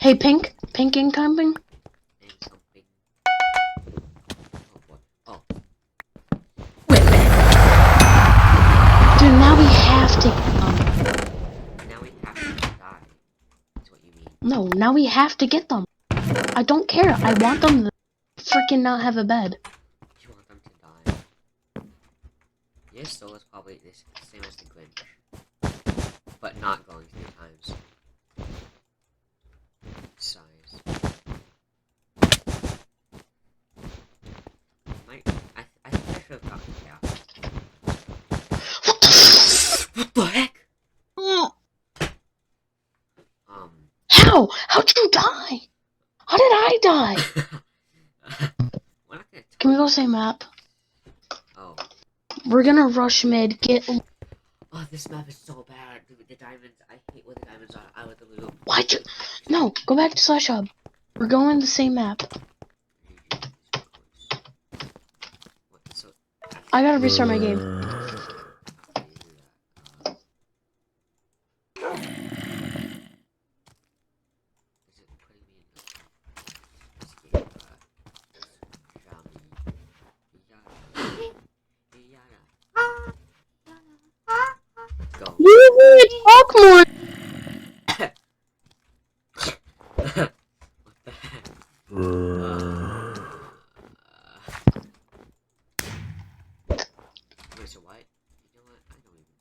Hey, pink incoming. Incoming. Oh boy. Oh. Dude, now we have to. Now we have to die. That's what you mean. No, now we have to get them. I don't care. I want them to freaking not have a bed. You want them to die. Your soul is probably the same as the Grinch. But not going 3 times. Size. I think I should have gotten chaos. What the heck? How? How'd you die? How did I die? We're not gonna Can we go same map? Oh. We're gonna rush mid, get... Oh, this map is so bad. The diamonds, I hate where the diamonds are. I would lose. Why'd you... No, go back to Slash Hub. We're going the same map. I gotta restart my game. You need to talk more! What the heck? Wait, so what? You know what? I don't even...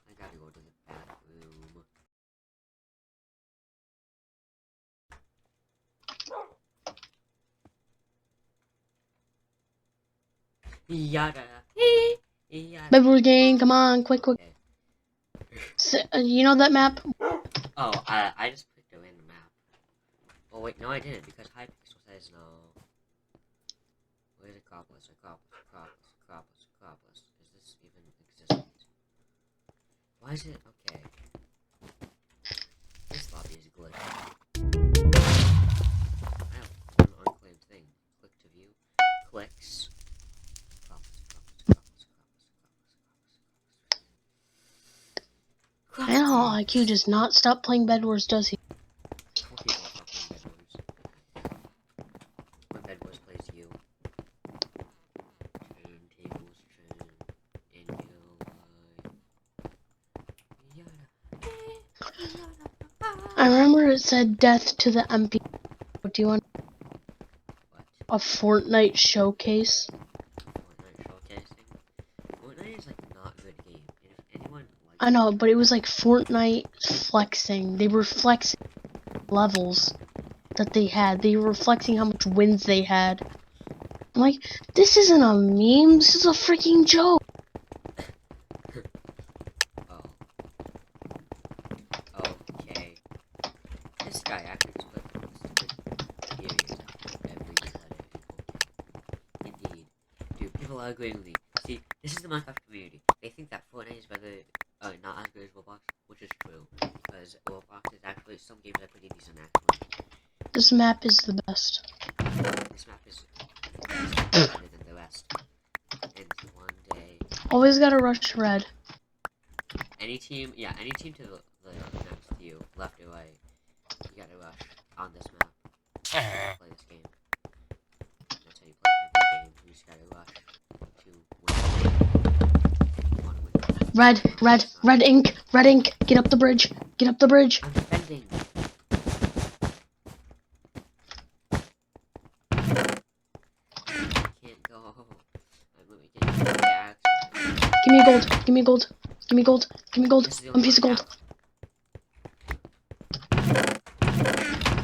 I gotta go to the bathroom. Yada. Yada. Bedwars gang, come on, quick. Okay. You know that map? Oh, I just picked a random map. Oh wait, no I didn't, because Hypixel says no. Where's Acropolis? Acropolis. Is this even existent? Why is it? Okay. This lobby is glitched. I have one unclaimed thing. Click to view. Clicks. I know IQ does not stop playing Bedwars, does he? When Bedwars plays you. Turntables turn in your life. I remember it said death to the MP. Do you want What? a Fortnite showcase? Fortnite showcasing? Fortnite is like not a good game. And if anyone likes I know, but it was like Fortnite flexing. They were flexing levels that they had. They were flexing how much wins they had. I'm like, this isn't a meme. This is a freaking joke. Oh. Okay. This guy actually just put stupid theories out every Reddit. Indeed. Dude, people are agreeing with me. See, this is the Minecraft community. They think that Fortnite is better, not as good as Roblox, which is true. Because Roblox is actually, some games are pretty decent actually. This map is the best. This map is better than the rest. And one day... Always gotta rush red. Any team to the next to you, left or right, you gotta rush on this map. Play this game. That's how you play every game. You just gotta rush to win. You wanna win. Red ink. Get up the bridge. I'm defending. I can't go. I'm literally getting attacked. Give me gold. This is the One only piece of one gold.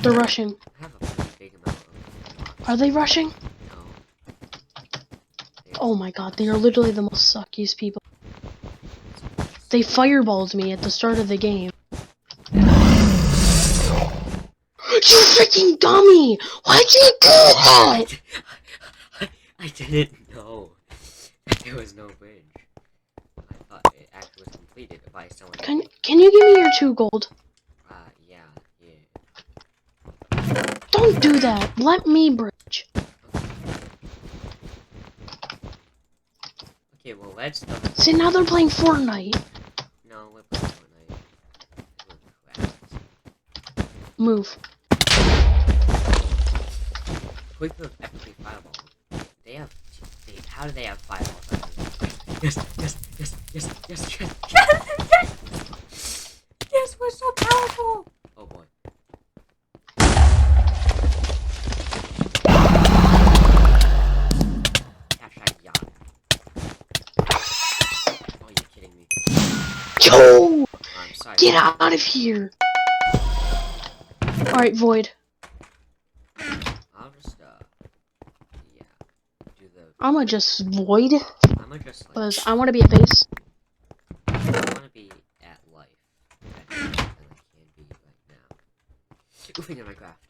They're rushing. I have a pretty big amount of... Are they rushing? No. Oh my god, they are literally the most suckiest people. They fireballed me at the start of the game. You freaking dummy! Why'd you do that? I didn't know that there was no bridge. I thought it actually was completed by someone. Can you give me your 2 gold? Yeah. Don't do that. Let me bridge. Okay, well let's... See, now they're playing Fortnite. No, we're playing Fortnite. Move. Quick move, epically fireball. They have. How do they have fireballs? Yes, yes, yes, yes, yes, yes, yes, yes! Yes, we're so powerful! Oh boy. Oh, you're kidding me. Yo! I'm sorry. Get out of here! Alright, Void. I'll just, yeah. Do the. I'ma just Void. I'ma just, like. Because I want to be at base. I wanna be at life. I can be right now. Oofing in Minecraft.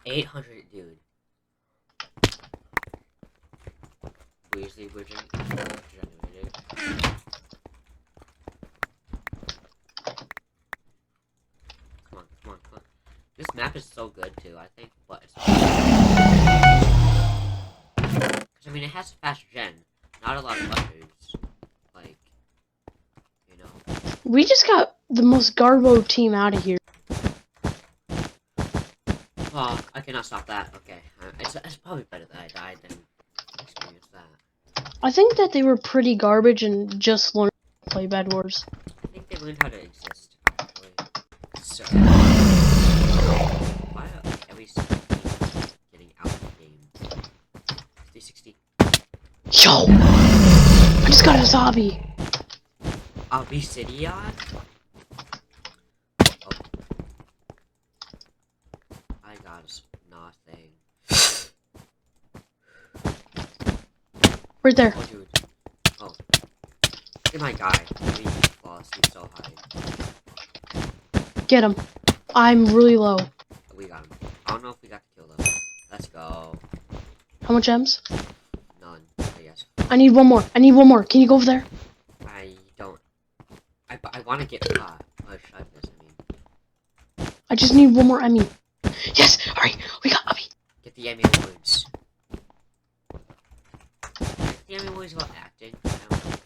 $800, dude. Weasley bridging. Come on, come on, come on. This map is so good too, I think, but it's because I mean it has fast gen, not a lot of buffers. Like, you know. We just got the most Garbo team out of here. Oh, I cannot stop that. Okay, it's probably better that I died than experience that. I think that they were pretty garbage and just learned to play Bedwars. I think they learned how to exist, actually. So, why are every single team getting out of the game? 360. Yo! I just got a zombie. Obsidian? Oh. I got nothing. Right there. Oh, dude. Oh. Look at my guy. He falls asleep so high. Get him. I'm really low. We got him. I don't know if we got the kill though. Let's go. How much M's? None, I guess. I need one more. I need one more. Can you go over there? I don't. I want to get shot. Oh, shot this, I mean. I just need one more Emmy. Yes! Alright, we got Emmy. Get the Emmy Awards. The Emmy Awards about acting? I don't know.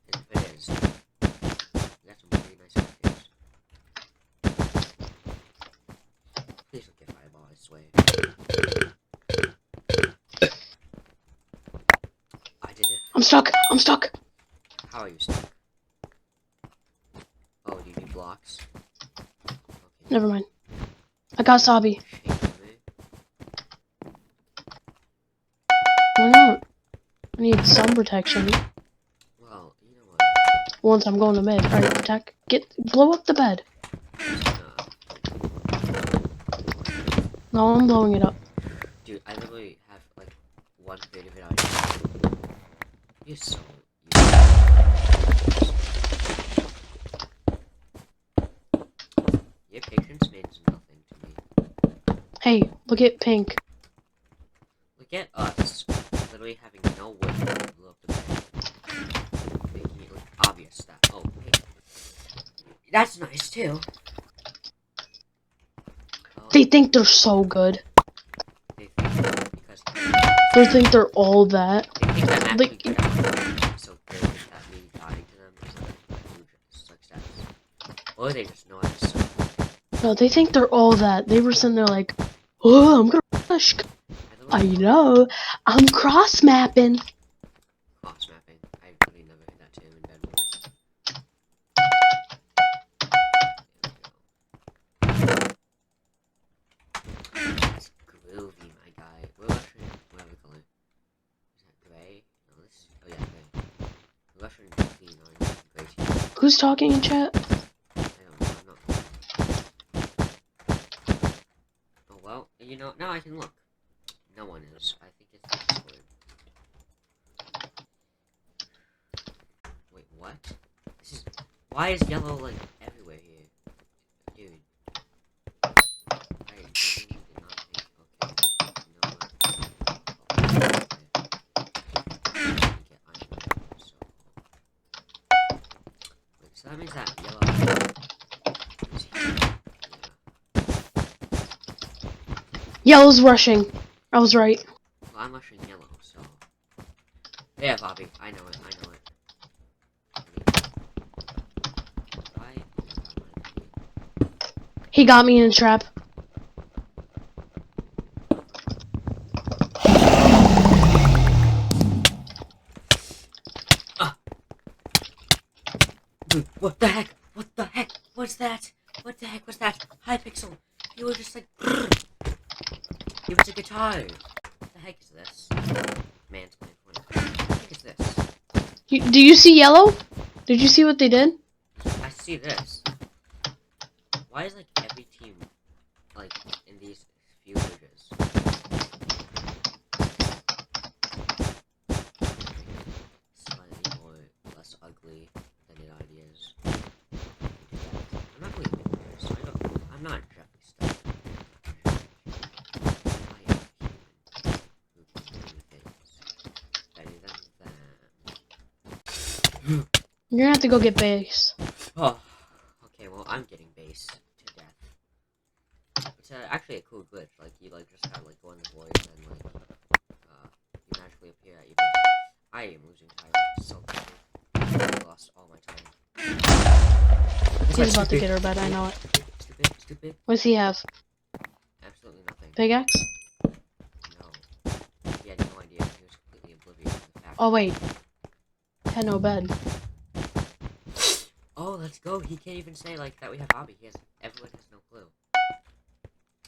If it is. We got some pretty nice actors. Please don't get fireball, I swear. I did it. I'm stuck. I'm stuck. How are you stuck? Oh, do you need blocks? Okay. Never mind. I got Sabi. Why not? I need some protection. Well, you know what? Once I'm going to mid. Alright, protect. Blow up the bed. No, I'm blowing it up. Dude, I literally have like 1/3 of it out. You're so. Your patience means nothing to me. Hey, look at Pink. Look at us, literally having no wood to blow up the bed, making it look obvious that hey, that's nice too. They think they're so good. They think because They think they're all that. they think that Like, actually so good that me dying to them is like success, or they just know I'm so. no, they think they're all that. They were sitting there like, oh, I'm gonna rush. I know. I'm cross mapping. Cross mapping. I really never heard that term in Bedwars. That's groovy, my guy. We're rushing. Whatever color. Is that gray? No, this. Oh yeah, gray. We're rushing green or gray team. Who's talking in chat? I don't know. I'm not. Oh well. You know. Now I can look. No one is. I think it's Discord. Wait, what? This is. Why is yellow like everywhere here, dude? I genuinely did not think. Okay, you know what? Get iron. So. Wait, so that means that yellow. Is here. Yeah. Yellow's rushing. I was right. Well, I'm rushing yellow, so. Yeah, Bobby. I know it. I know it. He got me in a trap. Dude, what the heck? What the heck? What's that? What the heck was that? Hi, Pixel. You were just like. It was a guitar. What the heck is this? Man's playing for it. What the heck is this? Do you see yellow? Did you see what they did? I see this. Why is like every team like in these few images? Slightly more less ugly than it already is. I'm not really good at this, so I'm not Jeffree Star. I am human who can do things better than them. You're gonna have to go get base. Oh, okay. Well, I'm getting base to death. It's actually a cool glitch. Like you just gotta go in the void and you magically appear at your base. I am losing time so quickly. I lost all my time. He's about to get her bed. I know it. Stupid. What does he have? Absolutely nothing. Pickaxe? No. He had no idea. He was completely oblivious to the fact. Oh wait. Had no bed. Oh, let's go. He can't even say that we have hobby. Everyone has no clue.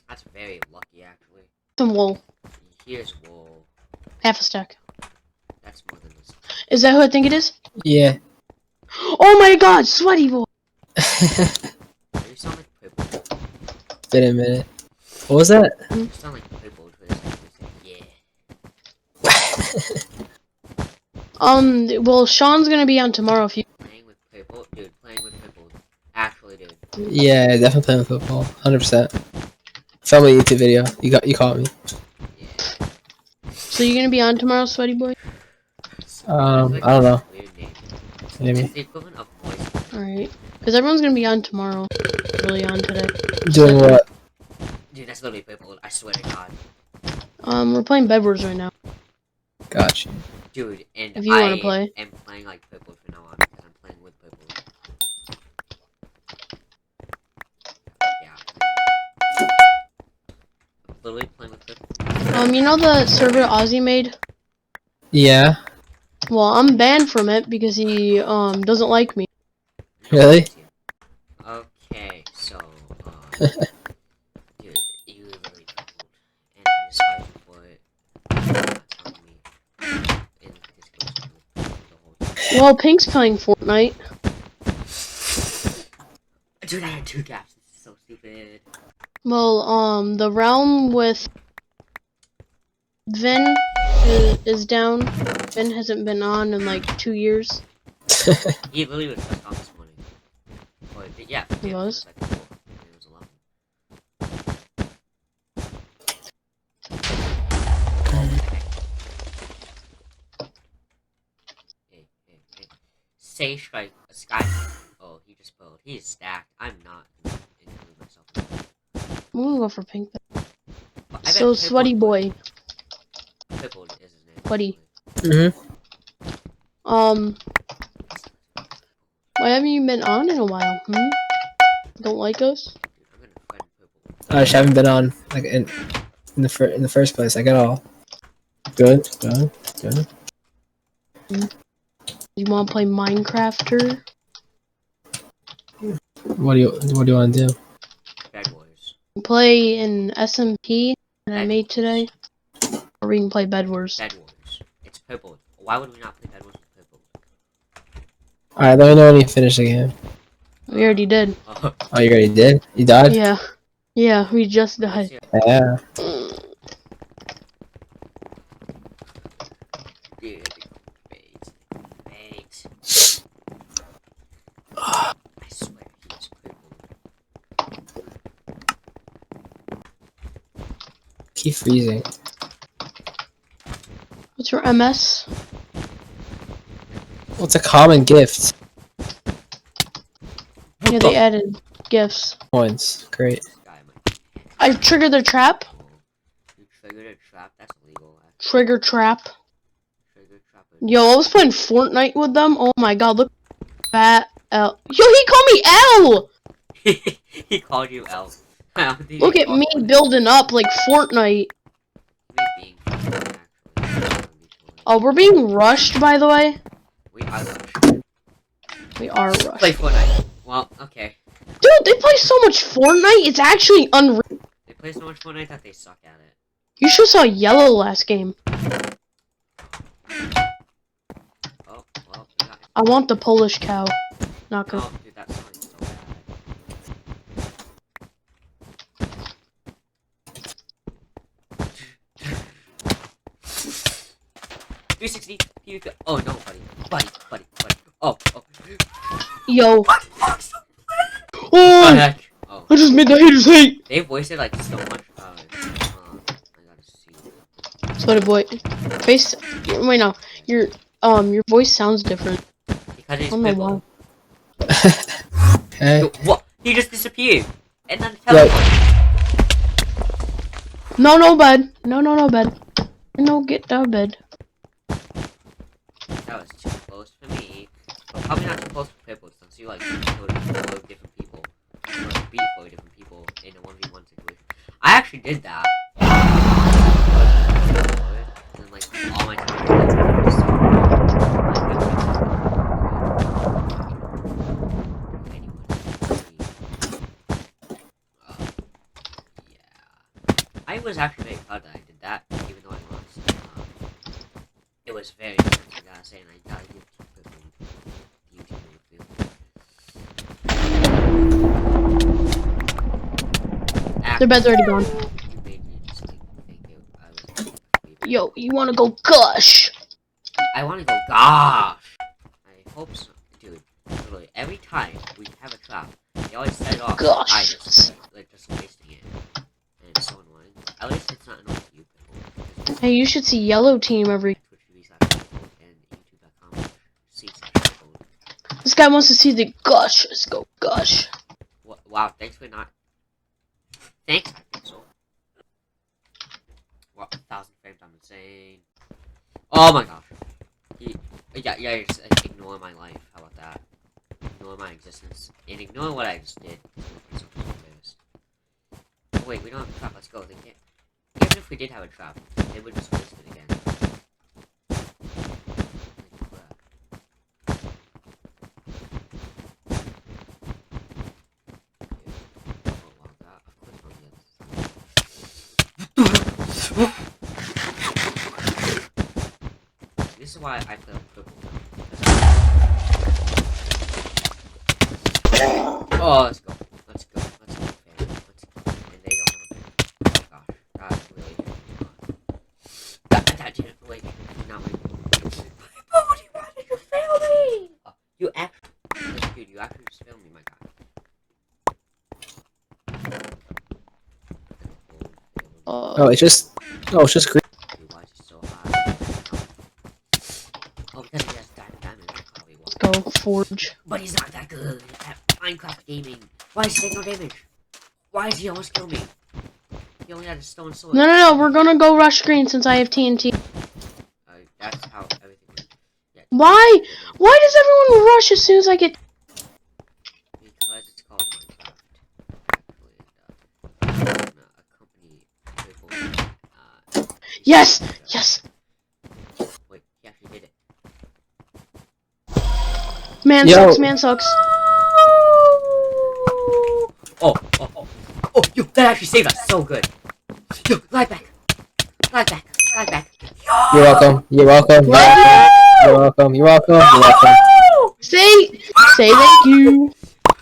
That's very lucky, actually. Some wool. Here's wool. Half a stack. That's more than this. Is that who I think it is? Yeah. Oh my god, sweaty boy! You sound like purple. Been a minute. What was that? You sound like purple. Yeah. Well, Sean's gonna be on tomorrow if you. Playing with purple? Dude, playing with purple. Actually, dude. Yeah, definitely playing with football. 100%. Film a YouTube video. You caught me. Yeah. So you're gonna be on tomorrow, sweaty boy? I don't know. Weird name. Maybe. It's the equivalent of voice. Alright. Because everyone's gonna be on tomorrow. Really on today. Doing what? Dude, that's literally purple. I swear to God. We're playing Bedwars right now. Gotcha. Dude, and If you wanna play. am playing like purple from now on because I'm playing with purple. Yeah. I'm literally playing with purple. You know the server Ozzy made? Yeah. Well, I'm banned from it because he, doesn't like me. Really? Okay, so, dude, you literally purpled, and I despise you for it. Not telling me in Discord the whole time. Well, Pink's playing Fortnite. Dude, I had 2 gaps. This is so stupid. Well, the realm with Vin is down. Vin hasn't been on in like 2 years. He literally was just on this morning. But yeah, He was? Like 4, and it was 11. Hey. Say strike a sky. Oh, he just pulled. He is stacked. I'm not including myself in that. I'm gonna go for Pink. But I bet So, sweaty boy. Pippled is his name. Sweaty. Mm-hmm. Why haven't you been on in a while? Don't like us? Dude, I'm gonna friend Pipple. I just haven't been on in the first place. I got all good. You wanna play Minecrafter? What do you want to do? Bedwars. Play an SMP that I made today? Or we can play Bedwars. Bedwars. It's purple. Why would we not play Bedwars with purple? Alright, let me know when you finish the game. We already did. Oh, Oh, you already did? You died? Yeah. Yeah, we just died. Yeah. dude, wait. I swear he's purple. Keep freezing. What's your MS? What's a common gift? Yeah, they added gifts. Points. Great. I triggered their trap. You triggered a trap? That's illegal. Trigger trap. Trigger trap. Yo, I was playing Fortnite with them. Oh my god, look at fat L. Yo, he called me L! He called you elf. I don't think Look he at called me you building up like Fortnite. me being actually. Oh, we're being rushed, by the way. We are rushed. We are Play rushed. Fortnite. Well, okay. Dude, they play so much Fortnite, it's actually unreal. They play so much Fortnite that they suck at it. You should saw Yellow last game. Oh, well, we got I want the Polish cow. Not good. no, dude, that song is so bad. 360. Oh no, buddy. Oh. Yo. What the fuck? What the Oh, heck? Oh, I just made the haters hate. they voiced it like so much. I gotta see. So did boy. Face. Wait, no. Your voice sounds different. Because it's I don't know Pitbull. why. Okay. Dude, what? He just disappeared. And then Right. teleported. No bed. No bed. No, get the bed. That was too close for me. But probably not too close for Pitbull since you like killed 4 different people. Or beat 4 different people in a 1v1 situation. I actually did that. And then, like all my I was actually very proud that I did that, even though I lost. It was very intense, I gotta say, and I gotta give YouTube a Their bed's already gone. You made me just like, thank you. I was Yo, you wanna go gush? I wanna go, gosh! I hope so. Dude, literally, every time we have a trap, they always set it off. Gosh. I just, like, just wasting it. And it's so annoying. At least it's not annoying to you, people. Hey, you should see Yellow Team every. And youtube.com/c/. This guy wants to see the gush. Let's go gush. Wow, thanks for not. Thanks, I think so. Wow, 1,000 frames, I'm insane. Oh my gosh. Yeah, just ignore my life. How about that? Ignore my existence. And ignore what I just did. Oh, wait, we don't have a trap. Let's go. They can't. Even if we did have a trap, they would just waste it again. This is why I play with purple. Oh, let's go, fam. Let's go. And they don't have a pick. Oh gosh, that really hurt me. That didn't wait. Not wait. Oh, why did you fail me? Oh, you actually, dude, you actually just failed me, my god. Oh, it's just green. Dude, why is it so high? Oh, because he has diamond. Probably Let's go forge. But he's not that good at Minecraft gaming. Why is he taking no damage? Why is he almost kill me? He only had a stone sword. No. We're gonna go rush green since I have TNT. That's how everything works. Yeah. Why? Why does everyone rush as soon as I get? Because it's called Minecraft. Actually, a company people, Yes. Wait, he actually did it. Man Yo. sucks. Man sucks. Oh, yo, that actually saved us so good. Yo, glide back. You're welcome. Say thank you.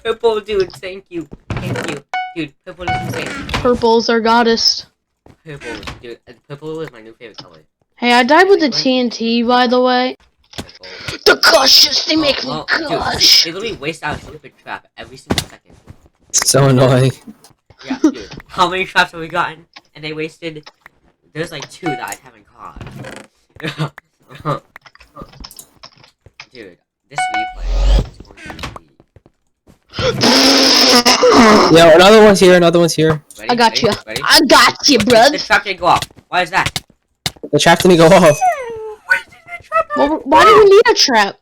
Purple, dude, thank you. Dude, purple is insane. Purple's our goddess. Purple, dude, purple is my new favorite color. Hey, I died with the TNT, by the way. Purple. The gushes, they make me Dude, gush. they literally waste out a stupid trap every single second. So annoying. Yeah, dude. How many traps have we gotten? And they wasted. There's like 2 that I haven't caught. Dude, this replay is going to be. Yeah, another one's here. Ready? I got you. Ready? I got you, The bruv. trap didn't go off. Why is that? The trap didn't go off. Why did the trap not Well, why do we need a trap?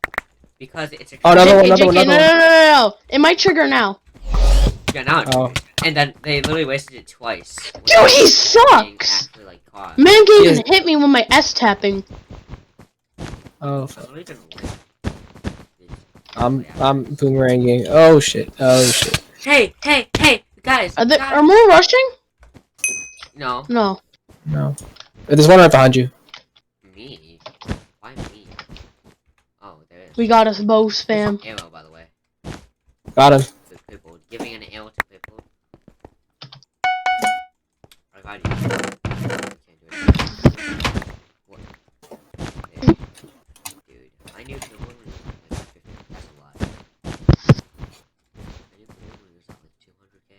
Because it's a Oh, trap. another one, JK, another one. No. It might trigger now. Yeah, now it's Oh. and then they literally wasted it twice. Dude, he being sucks! actually, like, caught. Man can't Yes. even hit me with my S tapping. Oh. I'm literally gonna win. I'm boomeranging. Oh shit. Oh shit. Hey, guys, Are guys. more rushing? No, No. No. There's one right behind you. me. Why me? Oh, there is. We got us bow There's spam. some ammo, by the way. Got him. To people, giving an ammo to people. I got you. Can't do it. What? Okay. Dude, I knew people were like 50. That's a lot. I knew people were like 200k.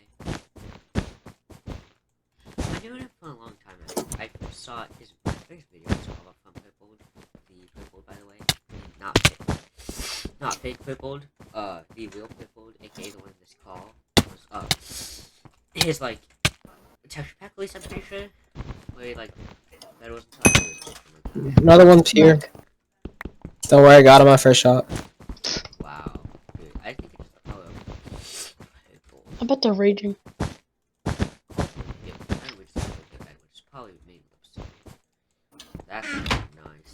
I knew it for a long time. I saw his first video was all about crippled. The crippled, by the way, not fake crippled. The real crippled, aka the one in this call, was his like texture pack release. I'm pretty sure. Where he, like that was Another one's here. Don't worry, I got him my first shot. wow, dude. I think it's crippled. I bet they're raging. That's nice.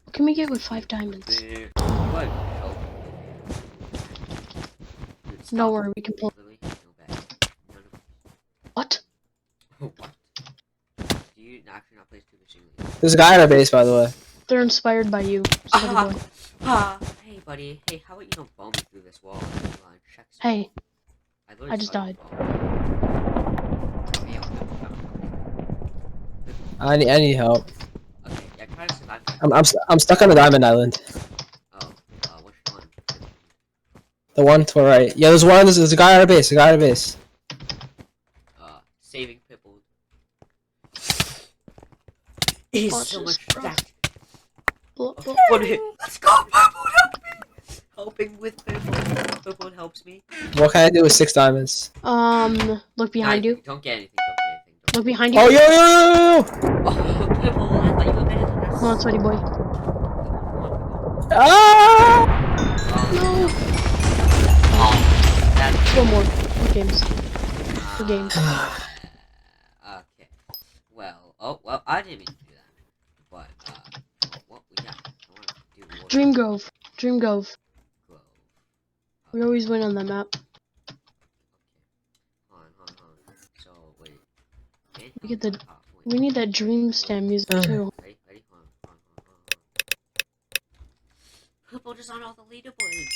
What can we get with 5 diamonds? What? No worry, we can pull. What? What? Do you actually not play Stupid Singly? There's a guy at our base, by the way. They're inspired by you, Sweaty boy. Hey buddy, hey, how about you don't bomb me through this wall? Check Hey, literally I just saw you died. fall. Hey, I need help. okay, yeah, try to survive. I'm stuck on a diamond island. Oh, which one? The one to our right. Yeah, there's one. There's a guy at our base. A guy at our base. Saving Pippled. He's Watch so this, much bro. stacked. Look. What hit? Let's go, Pippled, help me! Helping with Pippled. Pippled helps me. What can I do with 6 diamonds? Look behind you. Don't get anything, don't get anything. Don't Look behind you. Oh, yo! Oh, Pippled, I thought you were better than us. Come on, Sweaty boy. Ah! No. That's One more. 2 games. 2 games. okay. Well, I didn't mean to do that. But, what we got? I want to do more. Dream Grove. Dream Grove. Grove. We always win on that map. Okay. Hold on. So, wait. We get the. We need that Dream Stam music too. Ready? Hold on. Purple just on all the leaderboards.